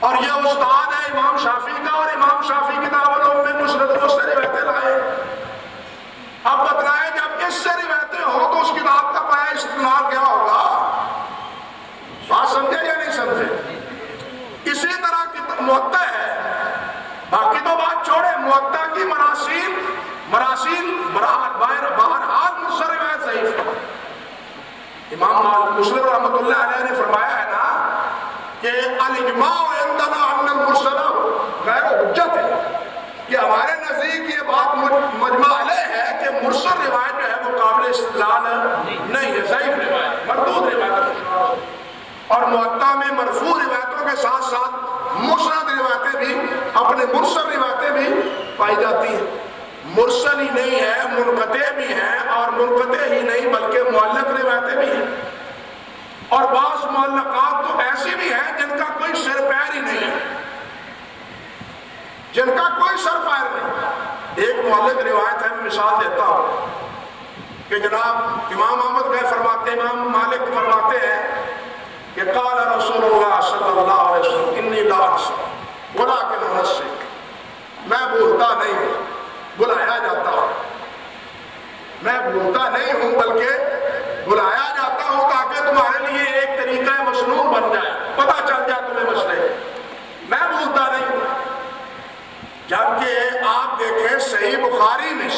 اور یہ استاد ہے امام شافعی کا، اور امام شافعی کتاب الام میں مسند سے روایتیں لائے۔ اب بتلائیں جب اس سے روایتیں ہو تو اس کتاب کا پایا استدلال کیا ہوگا؟ بات سمجھے یا نہیں سمجھے؟ اسی طرح کی موطا ہے، باقی تو بات چھوڑے، موطا کی مراسیل بہرحال مجھ سے روایت ضعیف ہے۔ امام مسلم رحمۃ اللہ علیہ نے فرمایا ہے نا کہ الاجماع عندنا ان المرسل غیر حجت ہے، کہ ہمارے نزدیک یہ بات مجمع علیہ ہے کہ مرسل روایت جو ہے وہ قابل استدلال نہیں ہے، ضعیف روایت، مردود روایت ہے۔ اور موطا میں مرفوع روایتوں کے ساتھ ساتھ مسند روایتیں بھی، اپنے مرسل روایتیں بھی پائی جاتی ہیں۔ مرسل ہی نہیں ہے، منقطع بھی ہیں، اور منقطع ہی نہیں بلکہ معلق روایتیں بھی ہیں۔ اور بعض معلقات تو ایسی بھی ہیں جن کا کوئی سر پیر ہی نہیں ہے، جن کا کوئی سر پیر نہیں۔ ایک معلق روایت ہے، میں مثال دیتا ہوں کہ جناب امام احمد کا فرماتے، امام مالک فرماتے ہیں کہ قال رسول اللہ صلی اللہ علیہ وسلم انی لا انسی ولکن انسی، میں بھولتا نہیں ہوں، بلایا جاتا ہوں، میں بھولتا نہیں ہوں بلکہ بلایا جاتا ہوں تاکہ تمہارے لیے ایک طریقہ مسنون بن جائے، پتہ چل جائے تمہیں مسئلے، میں بھولتا نہیں ہوں۔ جبکہ آپ دیکھیں صحیح بخاری میں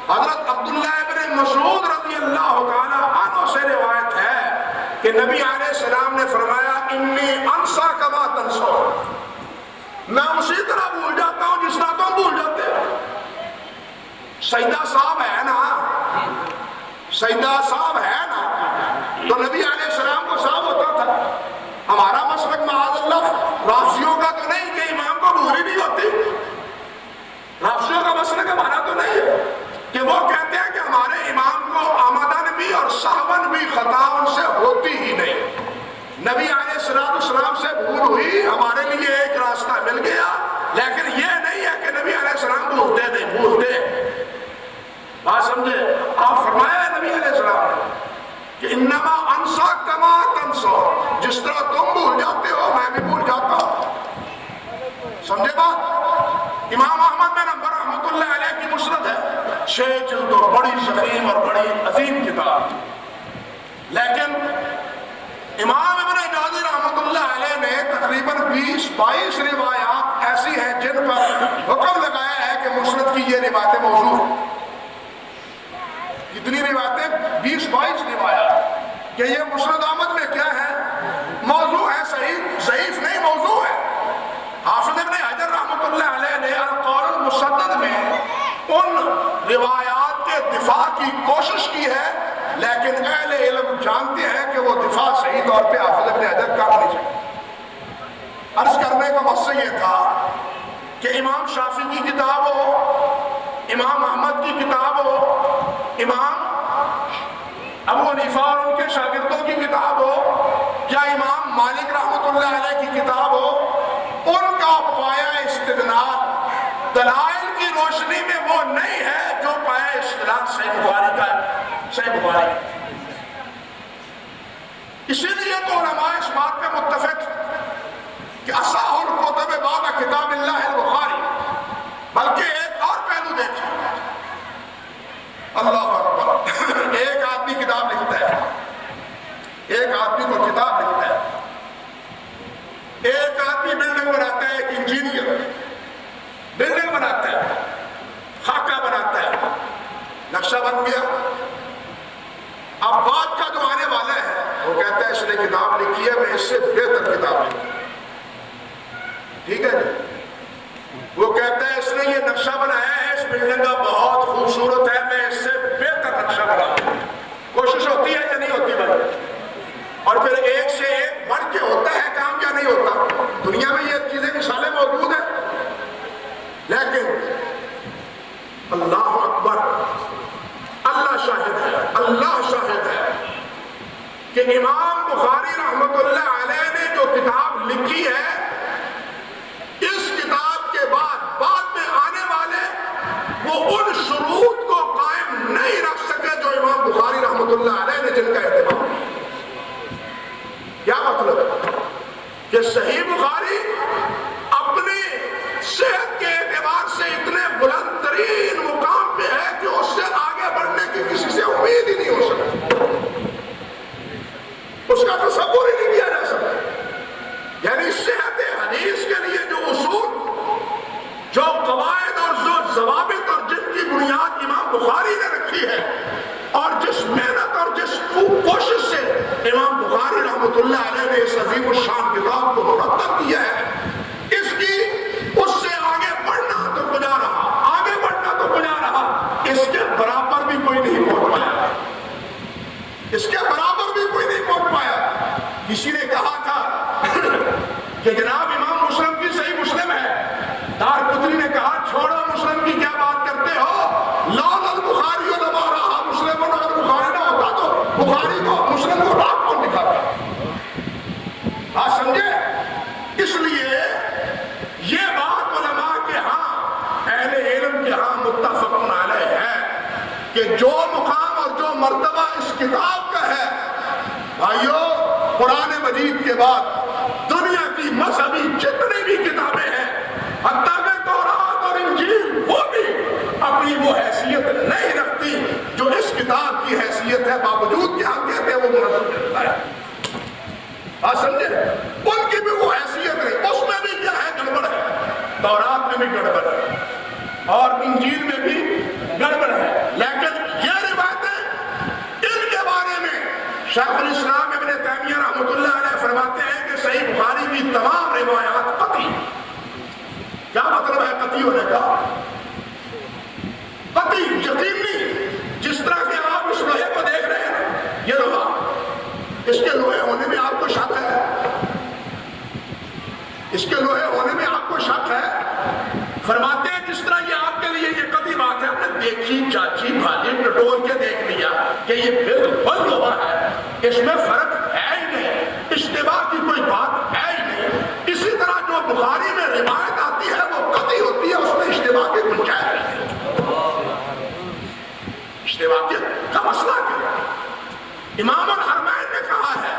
حضرت عبداللہ ابن مسعود رضی اللہ تعالی عنہ سے روایت ہے کہ نبی علیہ السلام نے فرمایا انی انسا کما تنسون، میں اسی طرح بھول جاتا ہوں جس طرح تم بھول جاتے ہو۔ سیدہ صاحب ہے نا، سیدہ صاحب ہے نا، تو نبی علیہ السلام کو صاحب ہوتا تھا۔ ہمارا مسلک معاذ اللہ رافضیوں کا تو نہیں کہ امام کو بھولی نہیں ہوتی، رافضیوں کا مسلک ہمارا تو نہیں ہے کہ وہ کہتے ہیں کہ ہمارے امام کو آمدن بھی اور سہون بھی خطا ان سے ہوتی ہی نہیں۔ نبی علیہ السلام سے بھول ہوئی، ہمارے لیے ایک راستہ مل گیا، لیکن یہ نہیں ہے کہ نبی علیہ السلام بھولتے نہیں، بھولتے۔ بات سمجھے؟ آپ فرمایا ہے نبی علیہ السلام نے کہ انما انسا کما تنسو، جس طرح تم بھول جاتے ہو میں بھی بھول جاتا ہوں۔ سمجھے بات؟ امام احمد بن حنبل رحمۃ اللہ علیہ کی مسند ہے، 6 جلد اور بڑی ضخیم اور بڑی عظیم کتاب، لیکن امام ابن جوزی رحمۃ اللہ علیہ نے تقریباً 20-22 روایات ایسی ہیں جن پر حکم لگایا ہے کہ مسند کی یہ روایتیں موضوع ہیں۔ کتنی روایتیں؟ 20-22 روایات کہ یہ مسند احمد میں کیا ہے؟ موضوع ہے، صحیح ضعیف نہیں، موضوع ہے۔ حافظ ابن حجر رحمۃ اللہ علیہ نے القول المسدد میں ان روایات کے دفاع کی کوشش کی ہے، لیکن اہل علم جانتے ہیں کہ وہ دفاع صحیح طور پہ حافظ ابن حجر کا نہیں چاہیے۔ عرض کرنے کا مقصد یہ تھا کہ امام شافعی کی کتاب ہو، امام احمد کی کتاب ہو، امام ابو حنیفہ اور ان کے شاگردوں کی کتاب ہو، یا امام مالک رحمۃ اللہ علیہ کی کتاب ہو، ان کا پایا استدلال دلائل کی روشنی میں وہ نہیں ہے جو پایا استدلال صحیح بخاری کا ہے، صحیح بخاری کا۔ اسی لیے تو علماء اس بات پہ متفق کہ اصح الکتب بعد کتاب اللہ البخاری، بلکہ ایک اور پہلو دیکھیں، اللہ اکبر، ایک آدمی کتاب لکھتا ہے، ایک آدمی کو کتاب لکھتا ہے، ایک آدمی بلڈنگ بناتا ہے، ایک انجینئر بلڈنگ بناتا ہے، خاکہ بناتا ہے، نقشہ بن گیا۔ اب بعد کا جو آنے والا ہے وہ کہتا ہے اس نے کتاب لکھی ہے، میں اس سے بہتر کتاب لکھی، ٹھیک ہے جی؟ وہ کہتا ہے اس نے یہ نقشہ بنایا ہے، اس بلڈنگ کا بہت خوبصورت ہے، میں اس سے بہتر نقشہ بناؤں۔ کوشش ہوتی ہے یا نہیں ہوتی بھائی؟ اور پھر ایک سے ایک بڑھ کے ہوتا ہے کام کیا نہیں ہوتا؟ دنیا میں یہ چیزیں مثالیں موجود ہیں، لیکن اللہ اکبر، اللہ شاہد ہے، اللہ شاہد ہے کہ امام بخاری رحمۃ اللہ علیہ نے جو کتاب لکھی ہے، اس کتاب کے بعد میں آنے والے وہ ان شروط کو قائم نہیں رکھ سکے جو امام بخاری رحمۃ اللہ علیہ نے جن کا اہتمام کیا۔ مطلب کہ صحیح بخاری اپنی صحت کے اعتبار سے اتنے بلند ترین مقام پہ ہے کہ اس سے آگے بڑھنے کی کسی سے امید ہی نہیں ہو سکتی، اس کا تصور ہی نہیں کیا جا سکتا۔ یعنی صحت حدیث کے لیے جو اصول، جو قواعد اور جو ضوابط اور جن کی بنیاد امام بخاری نے رکھی ہے، اور جس محنت اور جس کوشش سے امام بخاری رحمۃ اللہ علیہ نے اس عظیم الشان کتاب کو مرتب کیا ہے، اس سے آگے بڑھنا تو کجا رہا، آگے بڑھنا تو کجا رہا، اس کے برابر بھی کوئی نہیں پہنچ پایا، اس کے برابر بھی کوئی نہیں پہنچ پایا۔ کسی نے کہا تھا کہ جناب امام مسلم کی صحیح مسلم ہے، دارقطنی نے کہا چھوڑو مسلم کی کیا بات کرتے ہو، لولا البخاری لما رہا مسلم، اگر بخاری نہ ہوتا تو بخاری کو مسلم کو راہ کون دکھاتا؟ آپ سمجھے؟ اس لیے یہ بات علماء کے ہاں، اہل علم کے ہاں متفق علیہ ہے کہ جو مقام اور جو مرتبہ اس کتاب کا ہے، بھائیو قرآن مجید کے بعد دنیا کی مذہبی جتنی بھی کتابیں ہیں، حتیٰ کہ تورات اور انجیل، وہ بھی اپنی وہ حیثیت نہیں رکھتی جو اس کتاب کی حیثیت ہے، باوجود کہ ہم کہتے ہیں وہ منظم کرتا ہے۔ آپ سمجھے؟ ان کی بھی وہ حیثیت ہے، اس میں بھی کیا ہے، گڑبڑ ہے، تورات میں بھی گڑبڑ ہے اور انجیل میں بھی گڑبڑ ہے، لیکن یہ روایتیں، ان کے بارے میں شیخ الاسلام ابن تیمیہ رحمۃ اللہ علیہ فرماتے ہیں کہ صحیح بخاری کی تمام روایات قطعی۔ کیا مطلب ہے قطعی ہونے کا؟ قطعی یقینی، جس طرح کہ آپ اس لوہے کو دیکھ رہے ہیں، یہ لوہا، اس کے لوہے ہونے میں آپ کو شک ہے؟ اس کے لوہے ہونے میں آپ کو شک ہے؟ فرماتے ہیں جس طرح یہ آپ کے لیے یہ قطعی بات ہے، ہم نے دیکھی چاچی بھاجی ٹٹول کے دیکھ لیا کہ یہ بالکل لوہا ہے، اس میں فرق ہے ہی نہیں، اشتباہ کی کوئی بات ہے ہی نہیں۔ اسی طرح جو بخاری میں روایت آتی ہے وہ قطعی ہوتی ہے، اس میں اشتباہ کی گنجائش نہیں ہے۔ اشتباہ کا مسئلہ کیا ہے؟ امام الحرمین نے کہا ہے،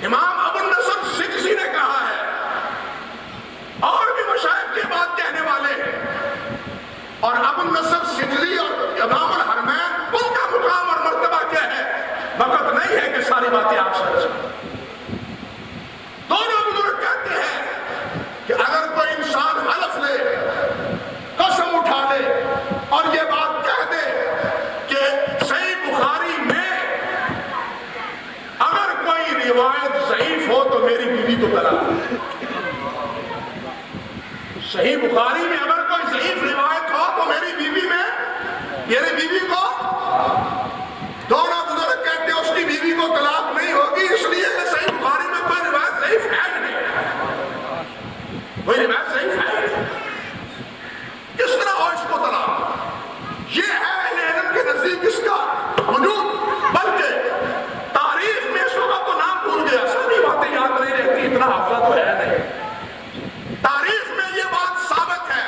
امام ابو النصر سجزی نے کہا ہے، اور بھی مشائخ کے بات کہنے والے ہیں، اور ابو النصر سجزی اور امام الحرمین ان کا مقام اور مرتبہ کیا ہے، وقت نہیں ہے کہ ساری باتیں آپ سمجھ سکیں۔ دونوں بزرگ کہتے ہیں کہ اگر کوئی انسان حلف لے، قسم اٹھا لے اور یہ بات کہہ دے کہ صحیح بخاری میں اگر کوئی روایت ضعیف ہو تو میری بیوی کو طلاق، صحیح بخاری میں اگر کوئی ضعیف روایت ہو تو میری بیوی کو، دونوں بزرگ کہتے ہیں اس کی بیوی کو طلاق نہیں ہوگی، اس لیے کہ صحیح بخاری میں کوئی روایت ضعیف ہے ہی نہیں، کوئی روایت ضعیف ہے ہی نہیں، کس طرح ہو اس کو طلاق؟ یہ ہے اہل علم کے نزدیک اس کا وجود، بلکہ تاریخ میں اس وقت تو نام بھول گیا، ساری باتیں یاد نہیں رہتی، اتنا حافظہ تو ہے نہیں۔ تاریخ میں یہ بات ثابت ہے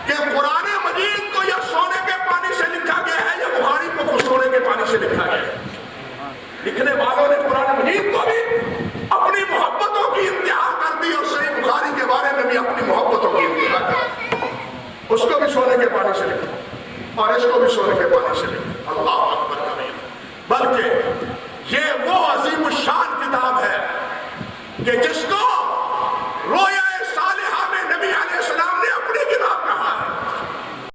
کہ قرآن مجید کو یا سونے کے پانی سے لکھا گیا ہے یا بخاری کو سونے کے پانی سے لکھا گیا ہے۔ لکھنے والوں نے قرآن مجید کو بھی اپنی محبتوں کی انتہا کر دی اور صحیح بخاری کے بارے میں بھی اپنی محبتوں کی انتہا کر دی، اس کو بھی سونے کے پانی سے لکھا اور اس کو بھی سونے کے پانی سے لکھا۔ اللہ اکبر کبیر۔ بلکہ یہ وہ عظیم الشان کتاب ہے کہ جس کو رویا